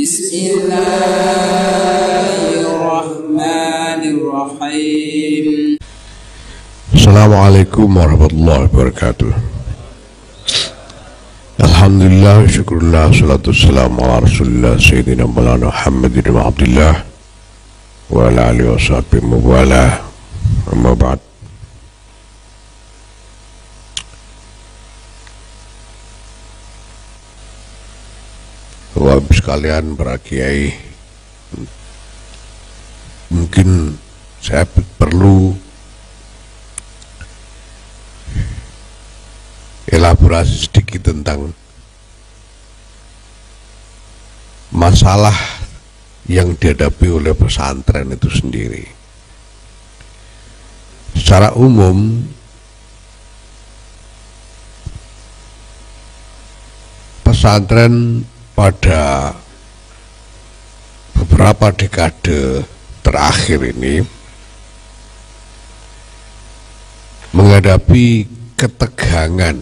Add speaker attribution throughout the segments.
Speaker 1: Bismillahirrahmanirrahim.
Speaker 2: Assalamualaikum warahmatullahi wabarakatuh. Alhamdulillah, syukurullah, salatu wassalamu ala rasulillah Sayyidina Maulana Muhammadin wa Abdillah wa ala alihi wa sahbihi mubalah. Amma ba'd. Bapak sekalian, para kiai, mungkin saya perlu elaborasi sedikit tentang masalah yang dihadapi oleh pesantren itu sendiri. Secara umum, pesantren pada beberapa dekade terakhir ini menghadapi ketegangan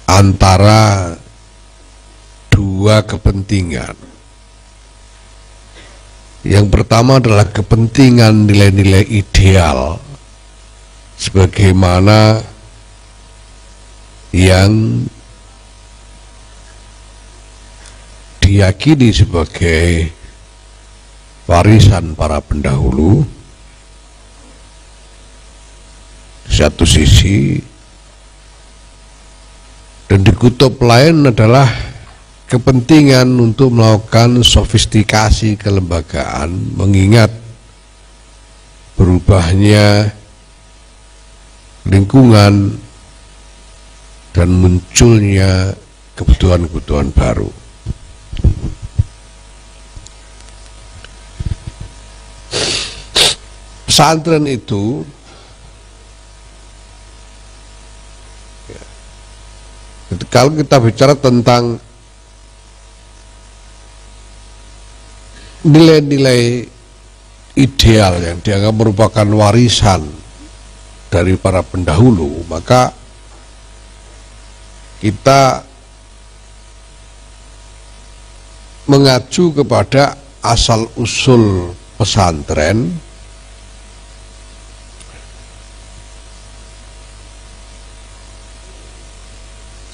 Speaker 2: antara dua kepentingan. Yang pertama adalah kepentingan nilai-nilai ideal sebagaimana yang diyakini sebagai warisan para pendahulu di satu sisi, dan di kutub lain adalah kepentingan untuk melakukan sofistikasi kelembagaan mengingat berubahnya lingkungan dan munculnya kebutuhan-kebutuhan baru. Pesantren itu kalau kita bicara tentang nilai-nilai ideal yang dianggap merupakan warisan dari para pendahulu, maka kita mengacu kepada asal-usul pesantren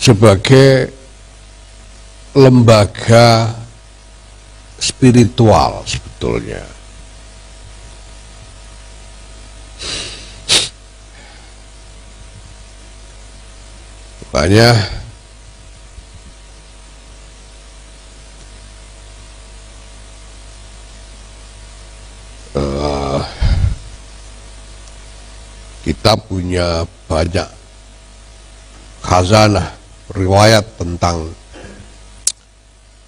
Speaker 2: sebagai lembaga spiritual sebetulnya. Makanya kita punya banyak khazanah riwayat tentang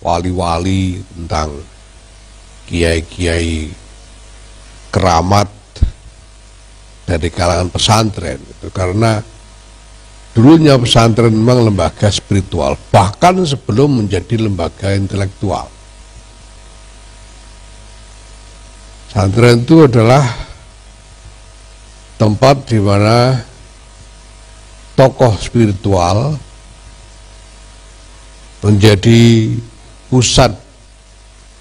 Speaker 2: wali-wali, tentang kiai-kiai keramat dari kalangan pesantren itu, karena dulunya pesantren memang lembaga spiritual bahkan sebelum menjadi lembaga intelektual. Pesantren itu adalah tempat di mana tokoh spiritual menjadi pusat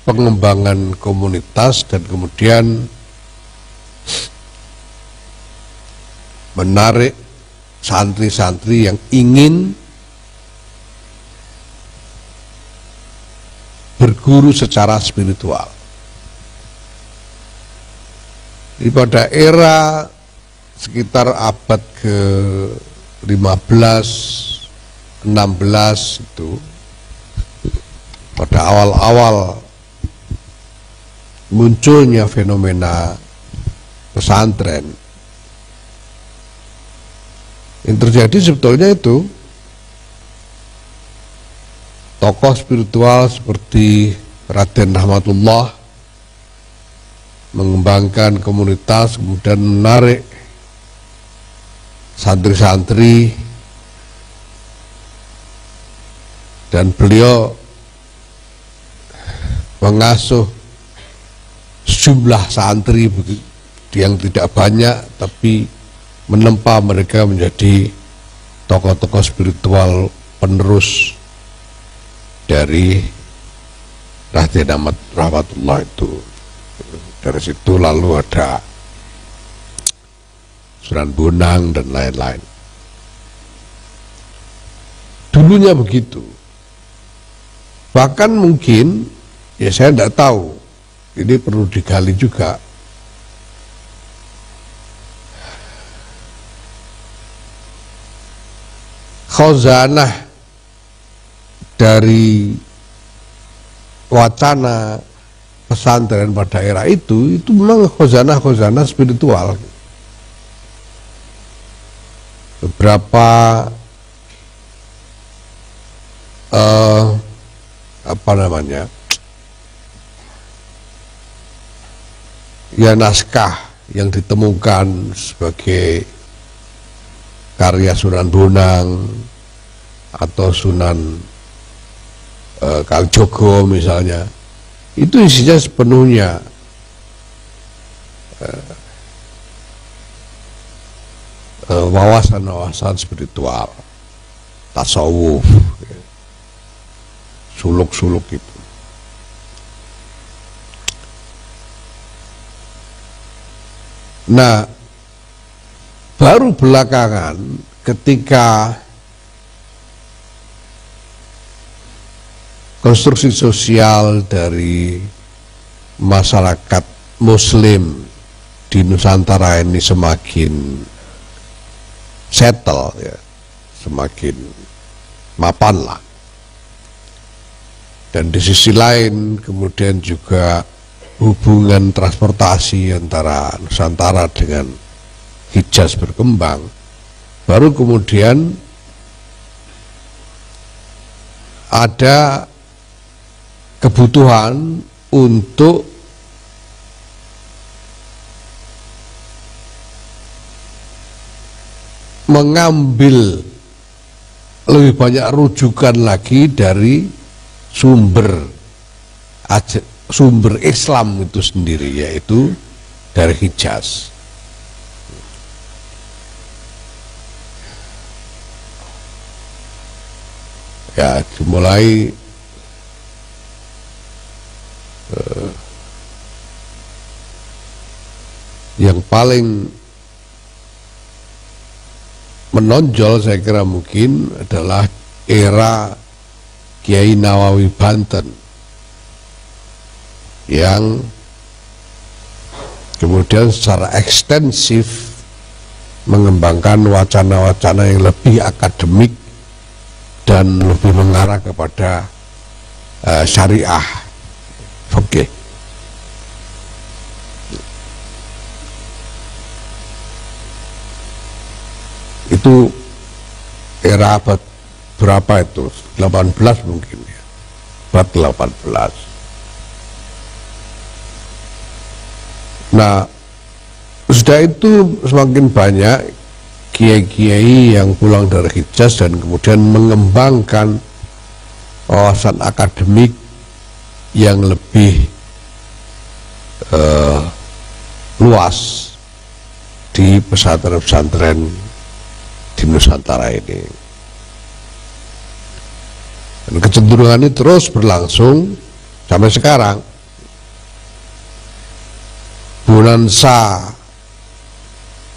Speaker 2: pengembangan komunitas dan kemudian menarik santri-santri yang ingin berguru secara spiritual. Di pada era sekitar abad ke-15, 16 itu, pada awal-awal munculnya fenomena pesantren, yang terjadi sebetulnya itu tokoh spiritual seperti Raden Rahmatullah mengembangkan komunitas, kemudian menarik santri-santri, dan beliau mengasuh sejumlah santri yang tidak banyak, tapi menempa mereka menjadi tokoh-tokoh spiritual penerus dari Raden Ahmad rahmatullah itu. Dari situ lalu ada Sunan Bonang dan lain-lain. Dulunya begitu. Bahkan mungkin, ya saya tidak tahu, ini perlu digali juga. Khazanah dari wacana pesantren pada era itu memang khazanah spiritual. Beberapa apa namanya, ya naskah yang ditemukan sebagai karya Sunan Bonang atau Sunan Kalijogo misalnya, itu isinya sepenuhnya wawasan-wawasan spiritual, tasawuf, suluk-suluk itu. Nah, baru belakangan ketika konstruksi sosial dari masyarakat Muslim di Nusantara ini semakin settle, ya, semakin mapan lah. Dan di sisi lain kemudian juga hubungan transportasi antara Nusantara dengan Hijaz berkembang, baru kemudian ada kebutuhan untuk mengambil lebih banyak rujukan lagi dari sumber Islam itu sendiri, yaitu dari Hijaz. Ya, dimulai yang paling menonjol saya kira mungkin adalah era Kiai Nawawi Banten yang kemudian secara ekstensif mengembangkan wacana-wacana yang lebih akademik dan lebih mengarah kepada syariah fikih. Itu era abad berapa itu? 18 mungkin ya. Abad 18. Nah, sudah itu semakin banyak kiai-kiai yang pulang dari Hijaz dan kemudian mengembangkan wawasan akademik yang lebih luas di pesantren-pesantren di Nusantara ini. Dan kecenderungan ini terus berlangsung sampai sekarang. Bonansa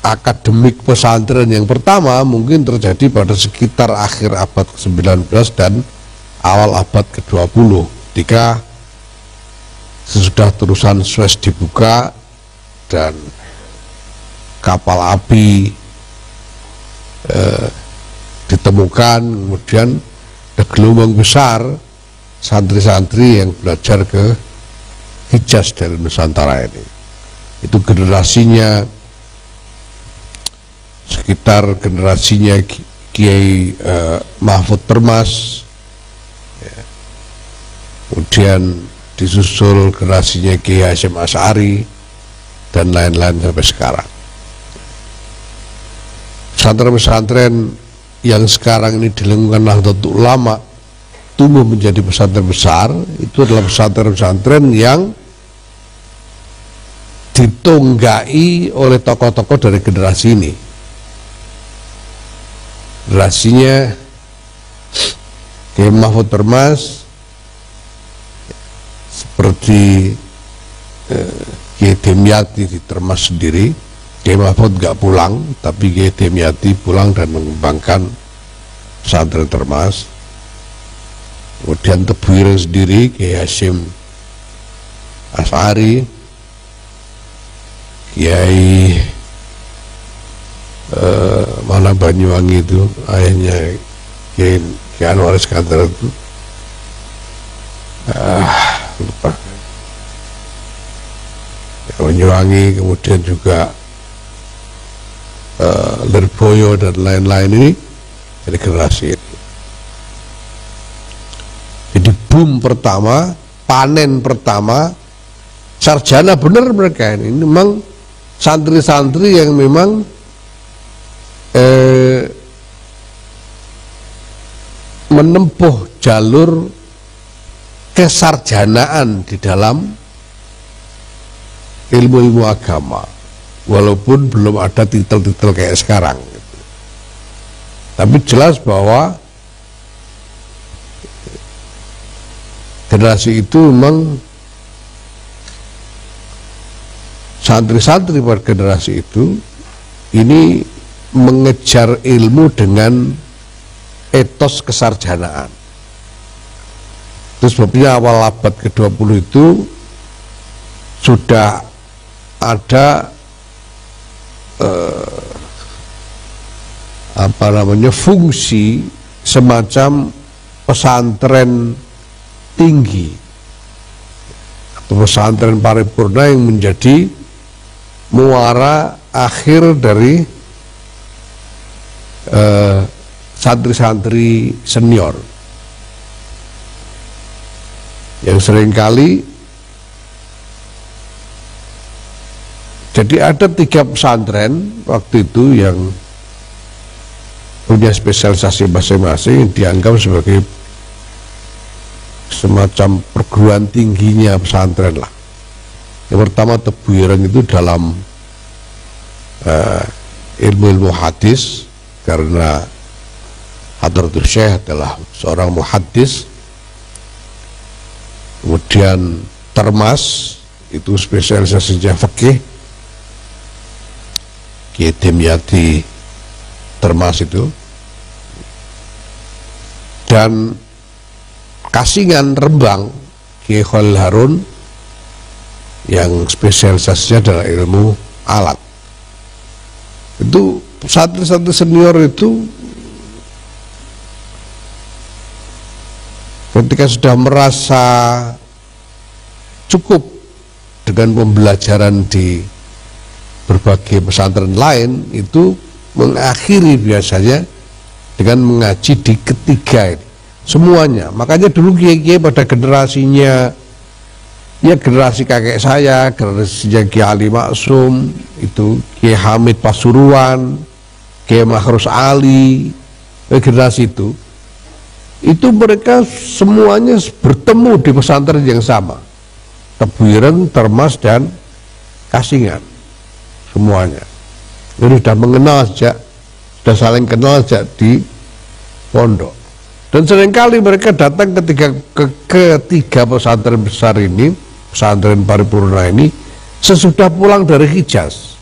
Speaker 2: akademik pesantren yang pertama mungkin terjadi pada sekitar akhir abad ke-19 dan awal abad ke-20, ketika sesudah terusan Suez dibuka dan kapal api ditemukan, kemudian ada gelombang besar santri-santri yang belajar ke Hijaz dari Nusantara ini. Itu generasinya sekitar generasinya Kiai Mahfud Permas, ya. Kemudian disusul generasinya Kiai Hasyim Asy'ari dan lain-lain sampai sekarang. Pesantren-pesantren yang sekarang ini di lingkungan Nahdlatul Ulama tumbuh menjadi pesantren besar, itu adalah pesantren-pesantren yang ditunggai oleh tokoh-tokoh dari generasi ini. Generasinya Kiai Mahfud Permas, seperti Kiai Demyati di Termas sendiri. Kiai Mahfud nggak pulang, tapi Kiai Demyati pulang dan mengembangkan pesantren Termas. Kemudian Tebuireng sendiri Kiai Hasyim Asy'ari, Kiai mana Banyuwangi itu ayahnya Kiai Anwar Iskandar itu lupa, Banyuwangi, kemudian juga Lirboyo dan lain-lain, ini dari generasi ini. Jadi boom pertama, panen pertama, sarjana bener mereka ini memang santri-santri yang memang menempuh jalur kesarjanaan di dalam ilmu-ilmu agama, walaupun belum ada titel-titel kayak sekarang gitu. Tapi jelas bahwa generasi itu memang santri-santri pada generasi itu ini mengejar ilmu dengan etos kesarjanaan. Terus sebabnya awal abad ke-20 itu sudah ada fungsi semacam pesantren tinggi atau pesantren paripurna yang menjadi muara akhir dari santri-santri senior yang seringkali jadi ada 3 pesantren waktu itu yang punya spesialisasi masing-masing, dianggap sebagai semacam perguruan tingginya pesantren lah. Yang pertama Tebuireng itu dalam ilmu-ilmu hadis, karena Hadratus Syekh adalah seorang muhaddis. Kemudian Termas itu spesialisasinya fikih, Kiai Demyati Termas itu. Dan Kasingan Rembang Kiai Khalil Harun yang spesialisasinya adalah ilmu alat. Itu santri-santri senior itu ketika sudah merasa cukup dengan pembelajaran di berbagai pesantren lain, itu mengakhiri biasanya dengan mengaji di ketiga ini semuanya. Makanya dulu kiai-kiai pada generasinya, ya generasi kakek saya, generasinya Kiai Ali Maksum, itu Kiai Hamid Pasuruan, Kiai Makhrus Ali, generasi itu mereka semuanya bertemu di pesantren yang sama, Tebuireng, Termas, dan Kasingan, semuanya. Jadi sudah mengenal sejak, sudah saling kenal sejak di pondok. Dan seringkali mereka datang ketiga pesantren besar ini, pesantren paripurna ini, sesudah pulang dari Hijaz.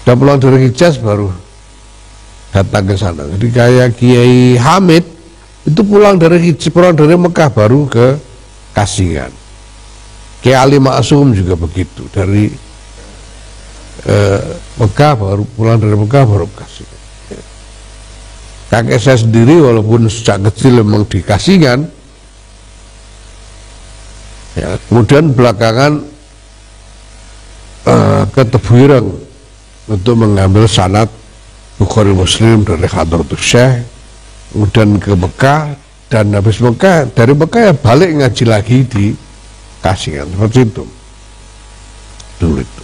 Speaker 2: Sudah pulang dari Hijaz baru datang ke sana. Jadi kayak Kiai Hamid itu pulang dari Mekah baru ke Kasingan. Kiai Ali Maksum juga begitu, dari Mekah baru pulang dari Mekah baru ke Kasingan. Kakek saya sendiri walaupun sejak kecil memang di Kasingan, ya, kemudian belakangan ke Tebuireng untuk mengambil sanad Bukhari Muslim dari Hadratus Syekh, kemudian ke Mekah, dan habis Mekah, dari Mekah ya balik ngaji lagi di Kasingan, seperti itu dulu itu.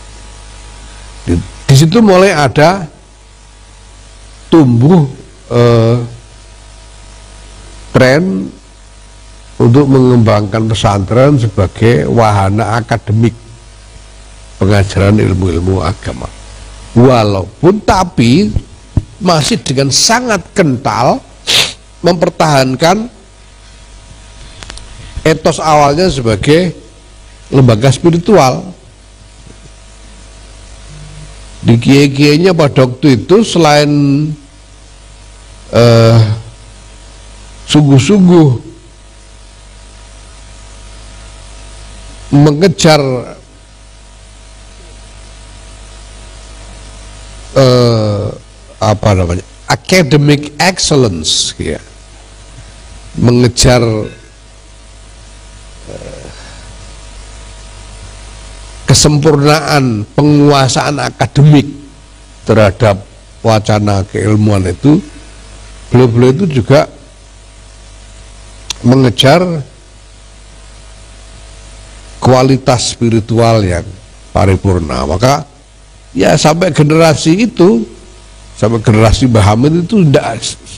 Speaker 2: Di situ mulai ada tumbuh tren untuk mengembangkan pesantren sebagai wahana akademik pengajaran ilmu-ilmu agama, walaupun tapi masih dengan sangat kental mempertahankan etos awalnya sebagai lembaga spiritual. Di kiai-kiainya pada waktu itu selain sungguh-sungguh mengejar academic excellence, ya, mengejar kesempurnaan penguasaan akademik terhadap wacana keilmuan itu, beliau-beliau itu juga mengejar kualitas spiritual yang paripurna. Maka ya sampai generasi itu, sampai generasi Mbah Hamid itu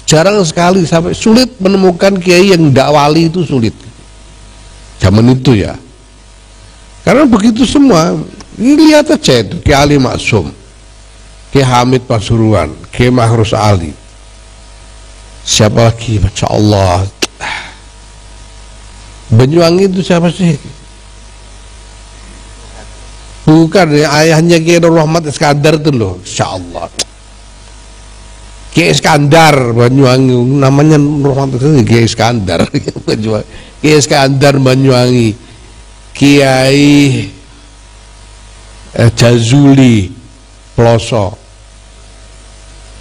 Speaker 2: jarang sekali, sampai sulit menemukan kiai yang tidak wali, itu sulit zaman itu ya. Karena begitu semua, lihat aja itu Kiai Ali Maksum, Kiai Hamid Pasuruan, Kiai Mahrus Ali, siapa lagi, Masya Allah, Banyuwangi itu siapa sih? Bukan ya, ayahnya Kiai Nur Rahmat Iskandar itu loh, Insya Allah. Kiai Iskandar Banyuwangi, namanya Nur Rahmat itu Kiai Iskandar. Kiai Iskandar Banyuwangi, Kiai Jazuli Ploso,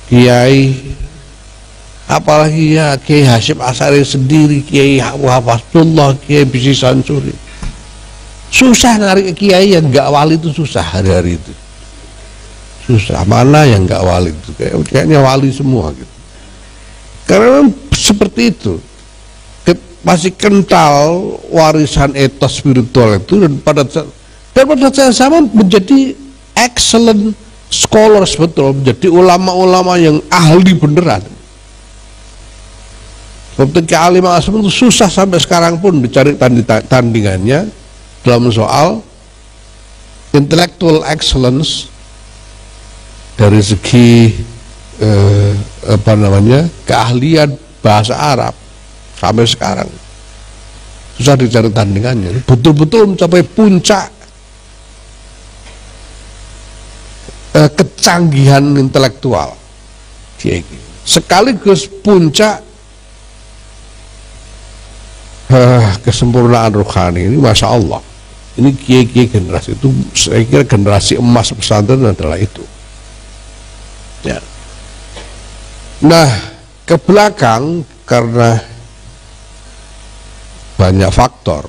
Speaker 2: Kiai apalagi ya, Kiai Hasyim Asari sendiri, Kiai Hafazullah, Kiai Bisi Sansuri. Susah narik kiai yang nggak wali itu, susah hari-hari itu. Susah, mana yang nggak wali itu, kayaknya wali semua gitu. Karena seperti itu, masih kental warisan etos spiritual itu, dan pada saat sama menjadi excellent scholars, betul, menjadi ulama-ulama yang ahli beneran. Seperti Kiai Ali Maksum itu susah sampai sekarang pun dicari tandingannya dalam soal intellectual excellence dari segi keahlian bahasa Arab. Sampai sekarang susah dicari tandingannya, betul-betul mencapai puncak kecanggihan intelektual, sekaligus puncak kesempurnaan rohani. Ini Masya Allah, ini kiai-kiai generasi itu, saya kira generasi emas pesantren adalah itu ya. Nah, ke belakang karena banyak faktor,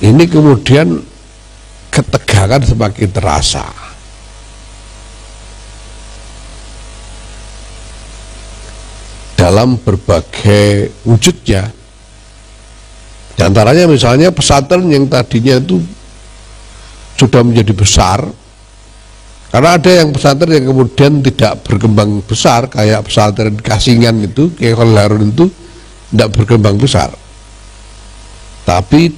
Speaker 2: ini kemudian ketegangan semakin terasa. Dalam berbagai wujudnya. Di antaranya misalnya pesantren yang tadinya itu sudah menjadi besar, karena ada yang pesantren yang kemudian tidak berkembang besar, kayak pesantren Kasingan itu, kayak Khalil Harun itu tidak berkembang besar, tapi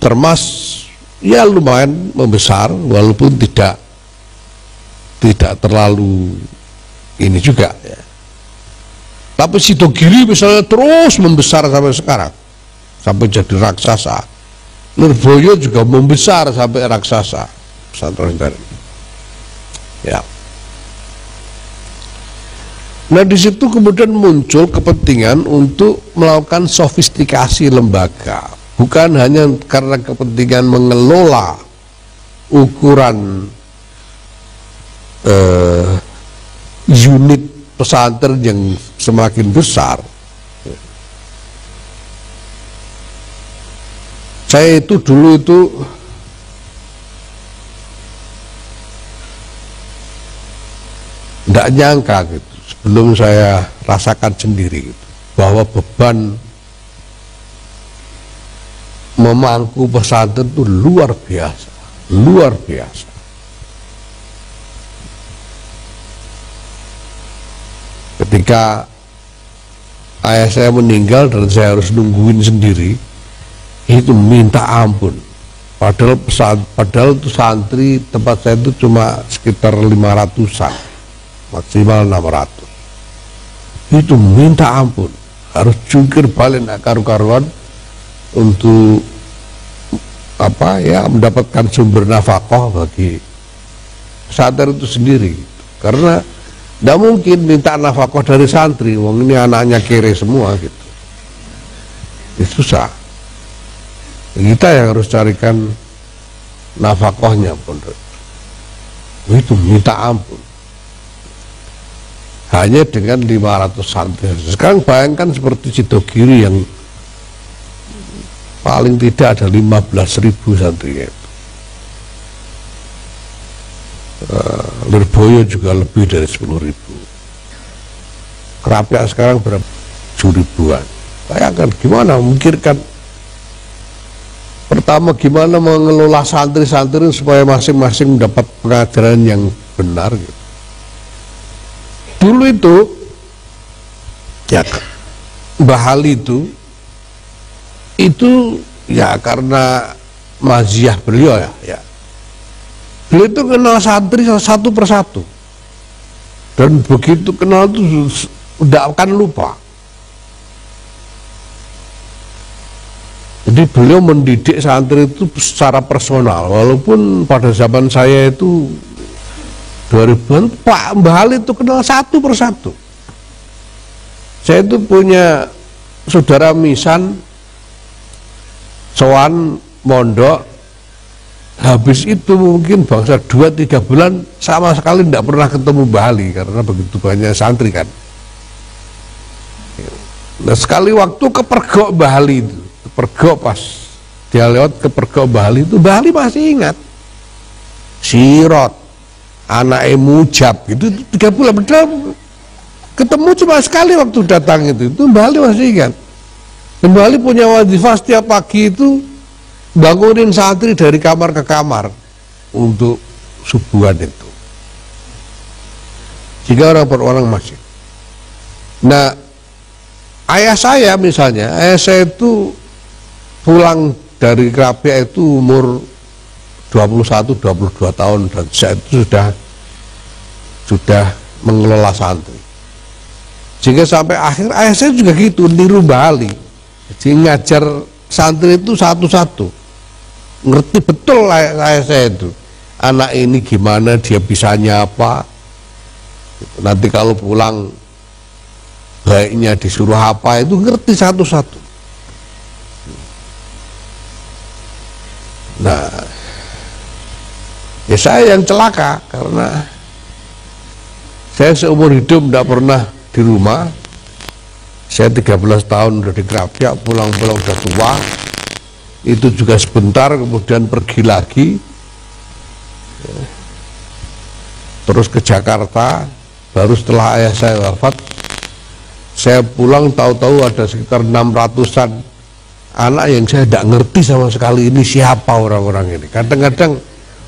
Speaker 2: ya lumayan membesar, walaupun tidak terlalu ini juga ya. Tapi Sidogiri misalnya terus membesar sampai sekarang, sampai jadi raksasa. Lirboyo juga membesar sampai raksasa pesantren ya. Nah, di situ kemudian muncul kepentingan untuk melakukan sofistikasi lembaga, bukan hanya karena kepentingan mengelola ukuran unit pesantren yang semakin besar. Saya itu dulu itu tidak nyangka gitu, sebelum saya rasakan sendiri gitu, bahwa beban memangku pesantren itu luar biasa, luar biasa. Ketika ayah saya meninggal dan saya harus nungguin sendiri, itu minta ampun. Padahal itu santri tempat saya itu cuma sekitar 500-an, maksimal 600. Itu minta ampun, harus jungkir balik nak karu-karuan untuk apa ya, mendapatkan sumber nafkah bagi santri itu sendiri, karena tidak mungkin minta nafkah dari santri, wong ini anaknya kere semua gitu, itu susah. Kita yang harus carikan nafkahnya pondok itu, minta ampun hanya dengan 500 santri. Sekarang bayangkan seperti Sidogiri yang paling tidak ada 15.000 santri. Lirboyo juga lebih dari 10.000. Kerapiak sekarang berapa? 7.000-an. Bayangkan gimana memikirkan, pertama gimana mengelola santri-santri supaya masing-masing mendapat pengajaran yang benar gitu. Dulu itu ya Mbah Ali itu ya karena maziah beliau ya beliau itu kenal santri satu persatu, dan begitu kenal itu tidak akan lupa. Jadi beliau mendidik santri itu secara personal, walaupun pada zaman saya itu 2000-an, Pak Mbah Ali itu kenal satu persatu. Saya itu punya saudara misan sowan mondok, habis itu mungkin bangsa 2-3 bulan sama sekali tidak pernah ketemu Mbah Ali karena begitu banyak santri kan. Nah sekali waktu kepergok Mbah Ali itu, kepergok pas dia lewat kepergok Mbah Ali itu, Mbah Ali masih ingat Sirot anak mujab itu 3 bulan betul ketemu cuma sekali waktu datang itu Mbah Ali masih ingat. Dan Mbah Ali punya wadifah setiap pagi itu bangunin santri dari kamar ke kamar untuk subuhan itu, jika orang per orang masih. Nah ayah saya misalnya, ayah saya itu pulang dari Kerapiak itu umur 21-22 tahun, dan saya itu sudah mengelola santri, sehingga sampai akhir ayah saya juga gitu, niru Mbah Ali. Jadi ngajar santri itu satu-satu, ngerti betul ayah saya itu anak ini gimana, dia bisanya apa, nanti kalau pulang baiknya disuruh apa, itu ngerti satu-satu. Nah ya saya yang celaka karena saya seumur hidup tidak pernah di rumah. Saya 13 tahun udah di Kerapiak, pulang-pulang udah tua, itu juga sebentar kemudian pergi lagi, terus ke Jakarta. Baru setelah ayah saya wafat, saya pulang, tahu-tahu ada sekitar 600-an anak yang saya tidak ngerti sama sekali ini siapa orang-orang ini. Kadang-kadang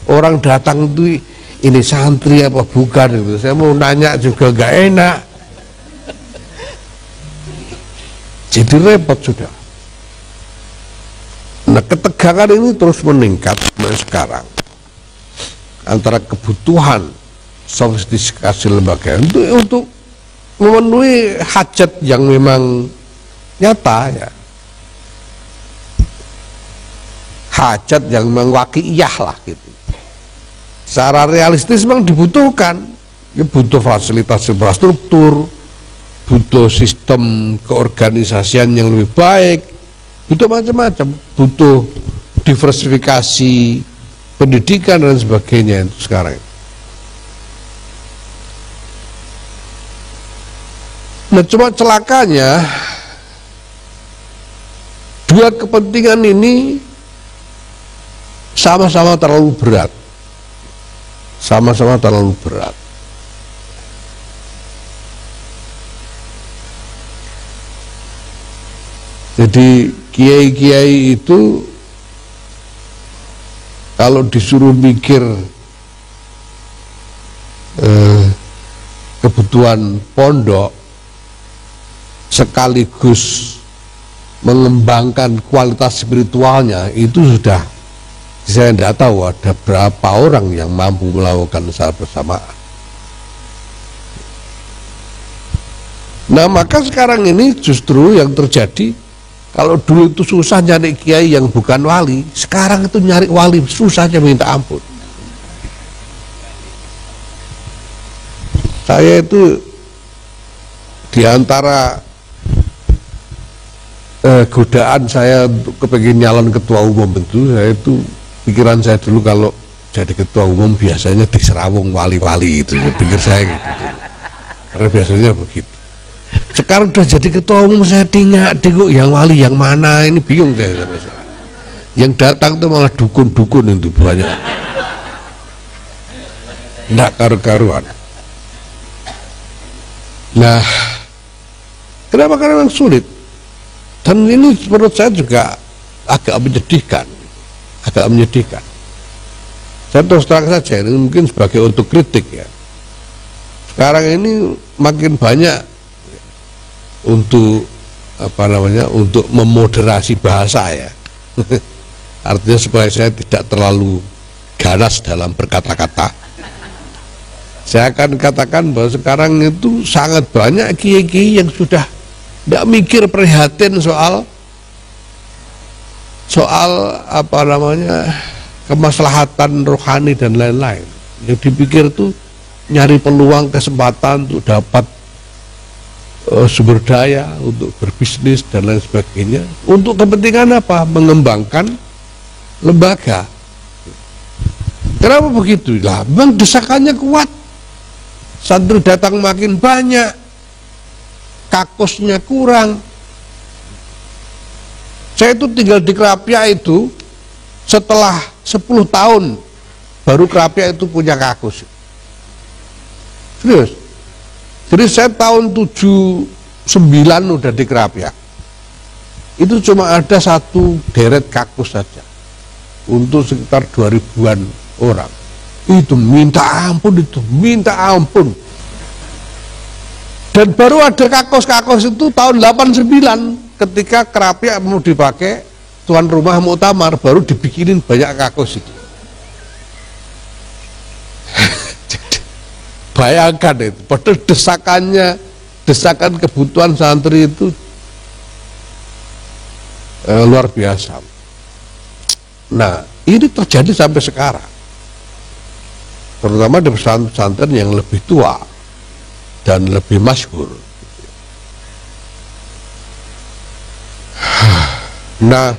Speaker 2: orang datang itu ini santri apa bukan itu, saya mau nanya juga gak enak, jadi repot sudah. Nah ketegangan ini terus meningkat sekarang antara kebutuhan sofistikasi lembaga untuk memenuhi hajat yang memang nyata ya, hajat yang memang waqi'iyah lah gitu. Secara realistis memang dibutuhkan, ya butuh fasilitas infrastruktur, butuh sistem keorganisasian yang lebih baik, butuh macam-macam, butuh diversifikasi pendidikan dan sebagainya itu sekarang. Nah cuma celakanya dua kepentingan ini sama-sama terlalu berat, sama-sama terlalu berat. Jadi kiai-kiai itu kalau disuruh mikir kebutuhan pondok sekaligus mengembangkan kualitas spiritualnya, itu sudah, saya tidak tahu ada berapa orang yang mampu melakukan secara bersamaan. Nah maka sekarang ini justru yang terjadi, kalau dulu itu susah nyari kiai yang bukan wali, sekarang itu nyari wali susahnya minta ampun. Saya itu diantara godaan saya untuk kepengen nyalon ketua umum itu, saya itu pikiran saya dulu kalau jadi ketua umum biasanya diserawung wali-wali itu, pikir saya gitu. Karena biasanya begitu. Sekarang udah jadi ketua umum saya tengok yang wali yang mana, ini bingung saya. Yang datang tuh malah dukun-dukun itu banyak. Nggak karu-karuan. Nah, kenapa? Karena memang sulit. Dan ini menurut saya juga agak menyedihkan. Saya terus terang saja, ini mungkin sebagai autokritik ya. Sekarang ini makin banyak untuk untuk memoderasi bahasa ya. Artinya supaya saya tidak terlalu ganas dalam berkata-kata. Saya akan katakan bahwa sekarang itu sangat banyak kiai-kiai yang sudah tidak mikir prihatin soal kemaslahatan rohani dan lain-lain. Yang dipikir itu nyari peluang, kesempatan untuk dapat sumber daya, untuk berbisnis dan lain sebagainya. Untuk kepentingan apa? Mengembangkan lembaga. Kenapa begitu? Lah, memang desakannya kuat. Santri datang makin banyak, kakusnya kurang. Saya itu tinggal di Krapia itu setelah 10 tahun baru Krapia itu punya kakus. Serius. Jadi saya tahun 79 udah di Krapia. Itu cuma ada satu deret kakus saja untuk sekitar 2000-an orang. Itu minta ampun. Dan baru ada kakos itu tahun 89 ketika Krapia mau dipakai tuan rumah muktamar, baru dibikinin banyak kakos itu. Bayangkan itu, padahal desakan kebutuhan santri itu luar biasa. Nah, ini terjadi sampai sekarang, terutama di pesantren yang lebih tua dan lebih masyhur. Nah,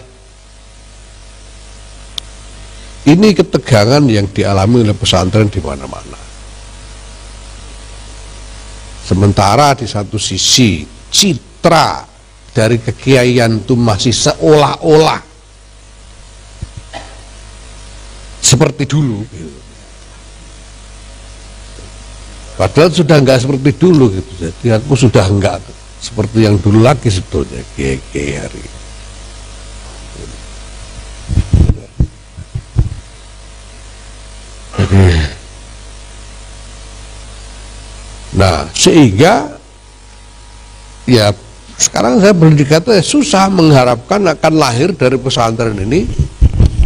Speaker 2: ini ketegangan yang dialami oleh pesantren di mana-mana. Sementara di satu sisi citra dari kekiaian itu masih seolah-olah seperti dulu. Padahal sudah enggak seperti dulu gitu. Jadi aku sudah enggak seperti yang dulu lagi sebetulnya kiai-kiai hari. Nah, sehingga ya sekarang saya boleh dikata susah mengharapkan akan lahir dari pesantren ini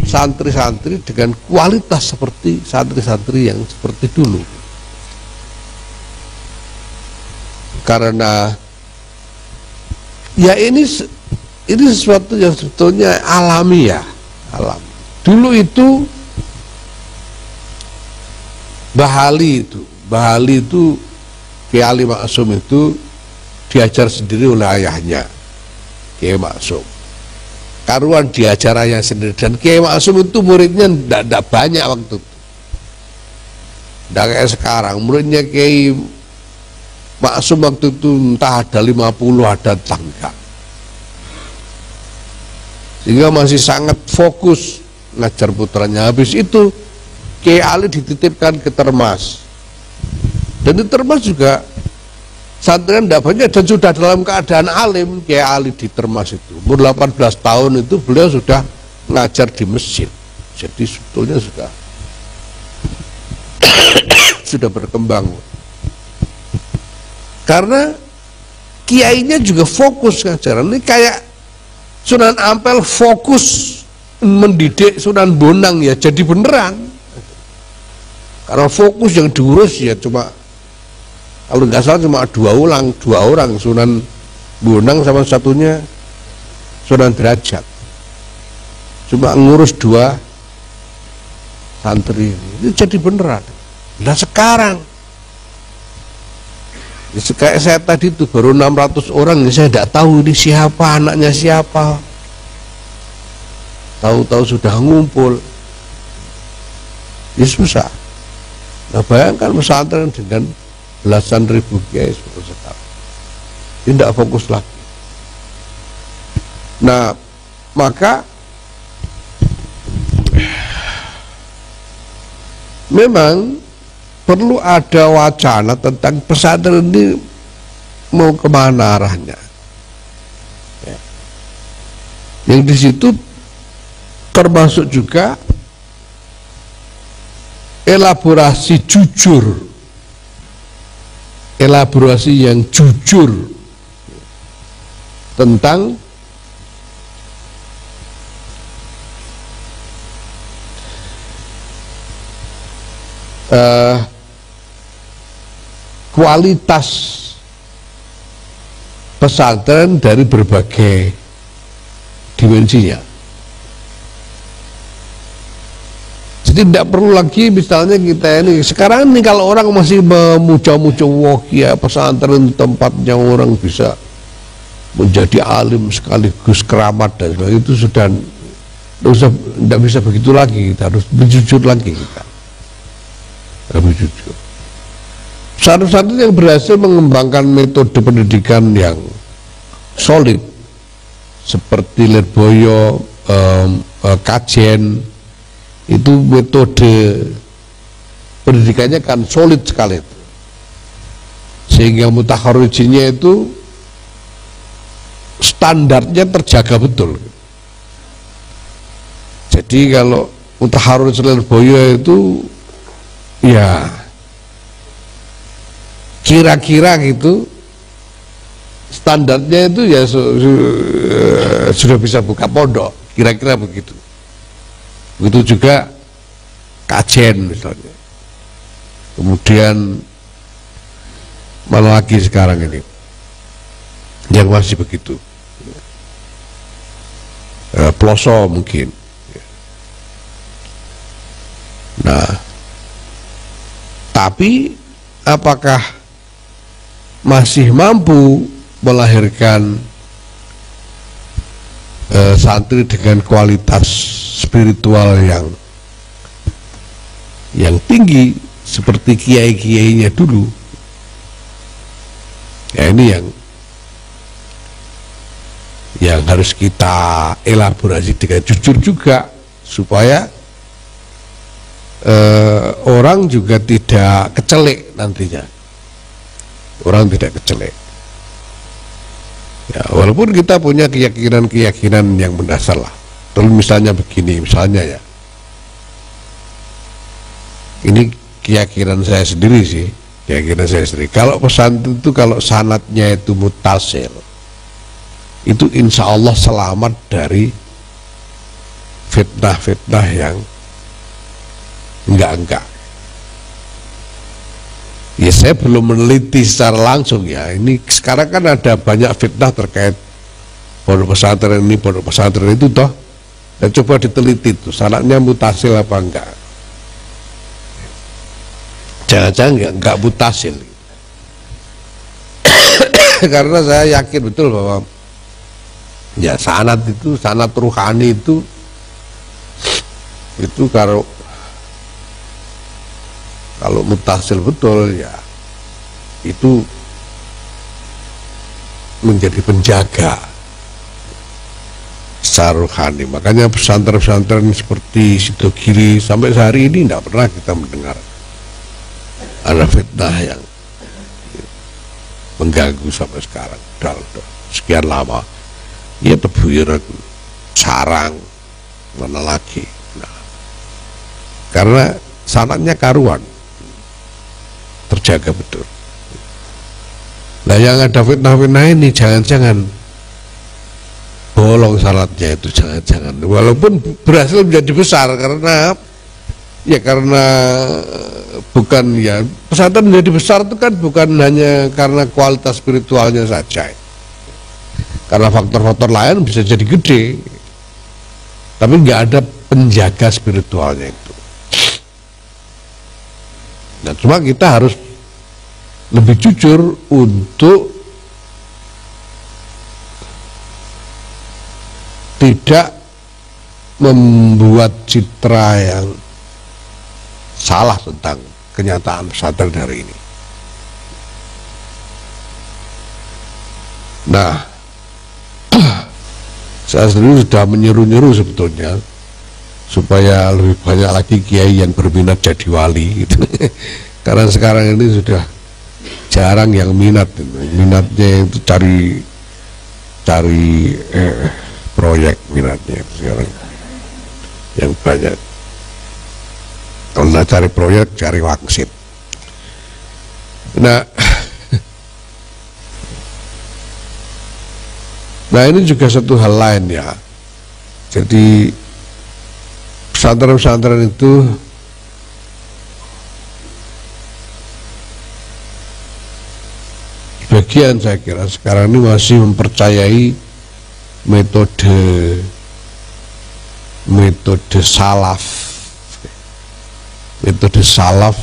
Speaker 2: santri-santri dengan kualitas seperti santri-santri yang seperti dulu. Karena ya ini sesuatu yang sebetulnya alami ya, alam. Dulu itu Bahali itu Kiai Ali Maksum itu diajar sendiri oleh ayahnya Kiai Maksum. Karuan diajar ayah sendiri, dan Kiai Maksum itu muridnya tidak banyak waktu itu. Tidak kayak sekarang, muridnya Kiai Maksum waktu itu entah ada 50 ada tangga. Sehingga masih sangat fokus ngajar putranya. Habis itu Kiai Ali dititipkan ke Termas. Dan di Termas juga santri tidak banyak dan sudah dalam keadaan alim. Kiai Ali di Termas itu umur 18 tahun itu beliau sudah ngajar di masjid. Jadi sebetulnya sudah berkembang. Karena kiainya juga fokus ngajaran. Ini kayak Sunan Ampel fokus mendidik Sunan Bonang ya jadi beneran. Karena fokus yang diurus ya cuma Kalau nggak salah cuma dua orang, Sunan Bonang sama satunya Sunan Derajat. Cuma ngurus 2 santri ini. Itu jadi beneran. Nah sekarang kayak saya tadi itu baru 600 orang, saya tidak tahu ini siapa, anaknya siapa. Tahu-tahu sudah ngumpul. Ya susah. Nah bayangkan pesantren dengan belasan ribu kiai seperti sekarang. Tidak fokus lagi. Nah maka memang perlu ada wacana tentang pesantren ini mau kemana arahnya. Ya. Yang di situ termasuk juga elaborasi yang jujur tentang kualitas pesantren dari berbagai dimensinya. Jadi tidak perlu lagi misalnya kita ini sekarang ini kalau orang masih memuja-muja wah ya pesantren tempatnya orang bisa menjadi alim sekaligus keramat dan sebagainya, itu sudah tidak bisa begitu lagi. Kita harus berjujur lagi, kita harus berjujur. Pesantren yang berhasil mengembangkan metode pendidikan yang solid seperti Lirboyo, Kajen, itu metode pendidikannya kan solid sekali, sehingga mutakharijinnya itu standarnya terjaga betul. Jadi kalau mutakharij Lirboyo itu ya kira-kira gitu standarnya itu ya sudah bisa buka pondok, kira-kira begitu. Begitu juga Kajen misalnya. Kemudian mana lagi sekarang ini yang masih begitu, Ploso mungkin. Nah, tapi apakah masih mampu melahirkan santri dengan kualitas spiritual yang tinggi seperti kiai-kiainya dulu? Ya ini yang harus kita elaborasi dengan jujur juga, supaya orang juga tidak kecelek nantinya. Orang tidak kecelek. Ya, walaupun kita punya keyakinan yang mendasar lah. Terus misalnya begini, misalnya ya, ini keyakinan saya sendiri sih, keyakinan saya sendiri. Kalau pesantren itu kalau sanatnya itu mutasil, itu insya Allah selamat dari fitnah-fitnah yang enggak. Ya saya belum meneliti secara langsung ya. Ini sekarang kan ada banyak fitnah terkait pondok pesantren ini, pondok pesantren itu toh. Dan coba diteliti tuh sanatnya mutasil apa enggak. Jangan-jangan enggak mutasil. Karena saya yakin betul bahwa ya sanat itu, sanat ruhani itu kalau mutasil betul ya itu menjadi penjaga secara rohani. Makanya pesantren-pesantren seperti Sidogiri sampai sehari ini tidak pernah kita mendengar ada fitnah yang mengganggu sampai sekarang. Sekian lama ya Tebuiran, Sarang, mana lagi. Nah, karena sanatnya karuan, terjaga betul. Nah yang ada fitnah-fitnah ini jangan-jangan bolong sanatnya itu, jangan-jangan. Walaupun berhasil menjadi besar karena bukan ya, pesantren menjadi besar itu kan bukan hanya karena kualitas spiritualnya saja, karena faktor-faktor lain bisa jadi gede, tapi nggak ada penjaga spiritualnya itu. Nah, cuma kita harus lebih jujur untuk tidak membuat citra yang salah tentang kenyataan pesantren hari ini. Nah, saya sendiri sudah menyeru-nyeru sebetulnya supaya lebih banyak lagi kiai yang berminat jadi wali gitu. Karena sekarang ini sudah jarang yang minat, minatnya itu cari proyek, minatnya sekarang yang banyak. Kalau nggak cari proyek, cari wangsit. Nah, ini juga satu hal lain ya. Jadi pesantren-pesantren itu bagian, saya kira sekarang ini masih mempercayai metode salaf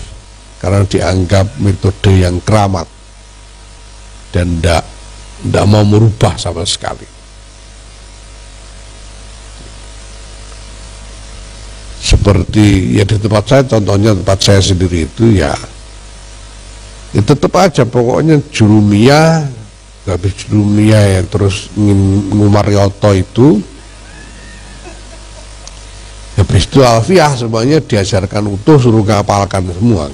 Speaker 2: karena dianggap metode yang keramat dan tidak mau merubah sama sekali. Seperti ya di tempat saya, contohnya tempat saya sendiri itu ya tetap aja pokoknya jurumiyah, habis jurumiyah yang terus ngumaryoto itu, habis itu alfiah semuanya diajarkan utuh, suruh ngapalkan semua,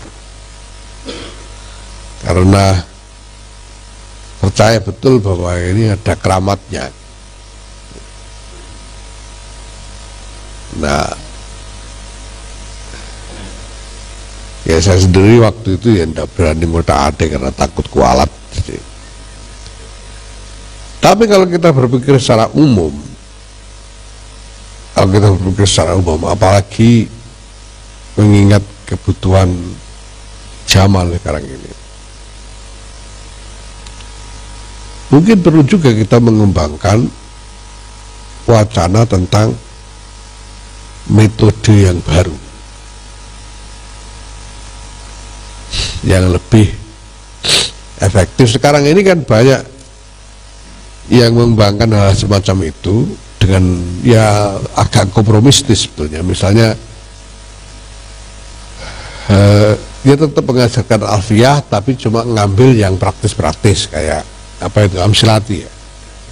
Speaker 2: karena percaya betul bahwa ini ada keramatnya. Nah, ya saya sendiri waktu itu ya tidak berani ngotak-atik karena takut kualat. Tapi kalau kita berpikir secara umum, apalagi mengingat kebutuhan zaman sekarang ini, mungkin perlu juga kita mengembangkan wacana tentang metode yang baru, yang lebih efektif. Sekarang ini kan banyak yang mengembangkan hal semacam itu dengan ya agak kompromistis sebetulnya. Misalnya dia tetap mengajarkan alfiah tapi cuma ngambil yang praktis-praktis kayak apa itu, amsilati ya,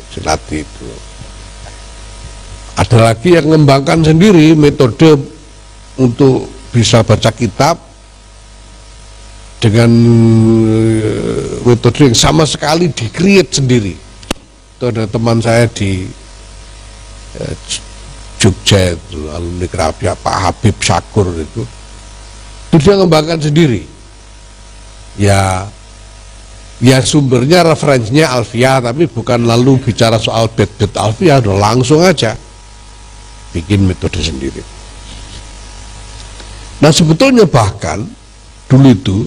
Speaker 2: amsilati itu. Ada lagi yang mengembangkan sendiri metode untuk bisa baca kitab dengan metode yang sama sekali di-create sendiri. Itu ada teman saya di Jogja itu, alumni Kerapia, Pak Habib Syakur itu dia mengembangkan sendiri. Ya sumbernya, referensinya alfiah, tapi bukan lalu bicara soal bait-bait alfiah, udah langsung aja bikin metode sendiri. Nah, sebetulnya bahkan dulu itu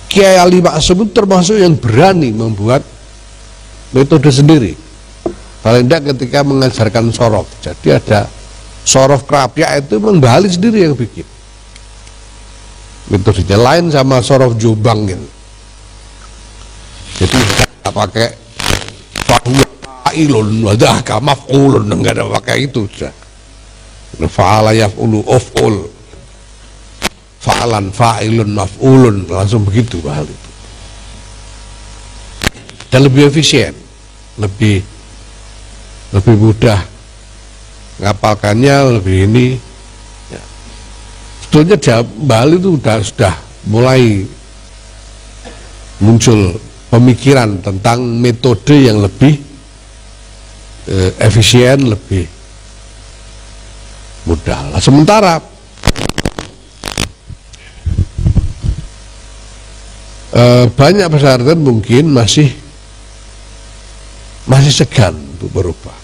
Speaker 2: Kiai Ali Maksum itu termasuk yang berani membuat metode sendiri, paling tidak ketika mengajarkan sorof. Jadi ada sorof Kerapia itu Bali sendiri yang bikin metodenya, lain sama sorof Jombang gitu. Jadi nggak pakai fa'ilun wadah maf'ulun, nggak ada pakai itu sudah. Fa'ala yaf'ulu uf'ul, fa'alan fa'ilun maf'ulun, langsung begitu hal itu. Dan lebih efisien, lebih mudah ngapalkannya, lebih ini ya. Sebetulnya Bali itu sudah mulai muncul pemikiran tentang metode yang lebih efisien, lebih mudah. Nah, sementara banyak pesantren mungkin masih segan untuk berubah.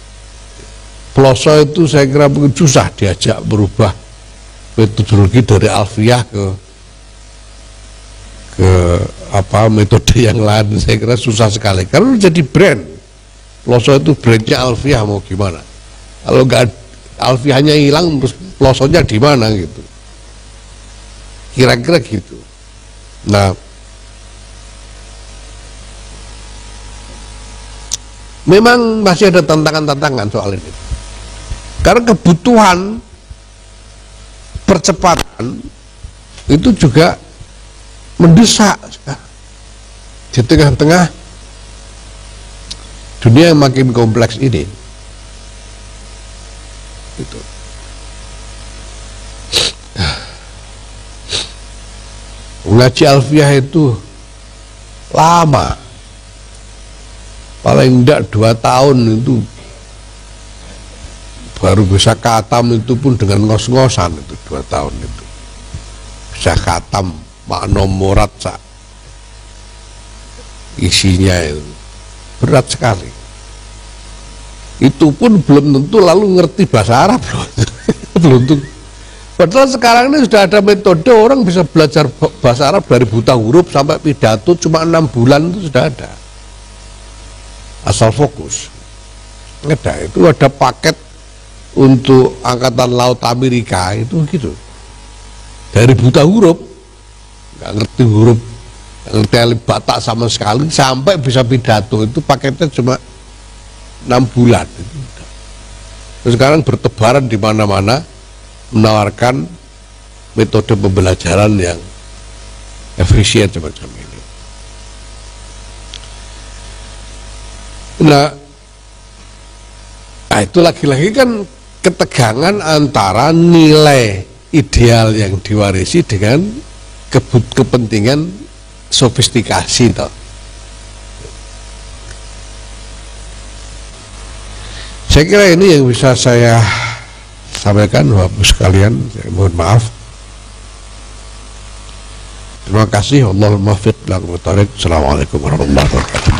Speaker 2: Peloso itu saya kira mungkin susah diajak berubah metodologi dari alfiah ke metode yang lain, saya kira susah sekali karena jadi brand. Ploso itu brandnya alfiah, mau gimana? Kalau nggak alfiahnya hilang, terus plosonya di mana gitu? Kira-kira gitu. Nah, memang masih ada tantangan-tantangan soal ini. Karena kebutuhan percepatan itu juga mendesak di tengah-tengah dunia yang makin kompleks ini. Gitu. Mengaji alfiah itu lama, paling enggak 2 tahun itu baru bisa khatam, itu pun dengan ngos-ngosan itu 2 tahun itu bisa khatam makna murad sak isinya, itu berat sekali. Itu pun belum tentu lalu ngerti bahasa Arab loh. Belum tentu. Padahal sekarang ini sudah ada metode orang bisa belajar bahasa Arab dari buta huruf sampai pidato cuma 6 bulan itu sudah ada, asal fokus. Ada paket untuk Angkatan Laut Amerika itu gitu, dari buta huruf, nggak ngerti huruf, nggak ngerti alif Batak sama sekali, sampai bisa pidato, itu paketnya cuma 6 bulan. Terus sekarang bertebaran di mana-mana menawarkan metode pembelajaran yang efisien semacam ini. Nah itu lagi-lagi kan ketegangan antara nilai ideal yang diwarisi dengan kepentingan sofistikasi toh. Saya kira ini yang bisa saya sampaikan, Bapak sekalian. Saya mohon maaf. Terima kasih. Allahumma fiq lakum. Assalamualaikum warahmatullahi wabarakatuh.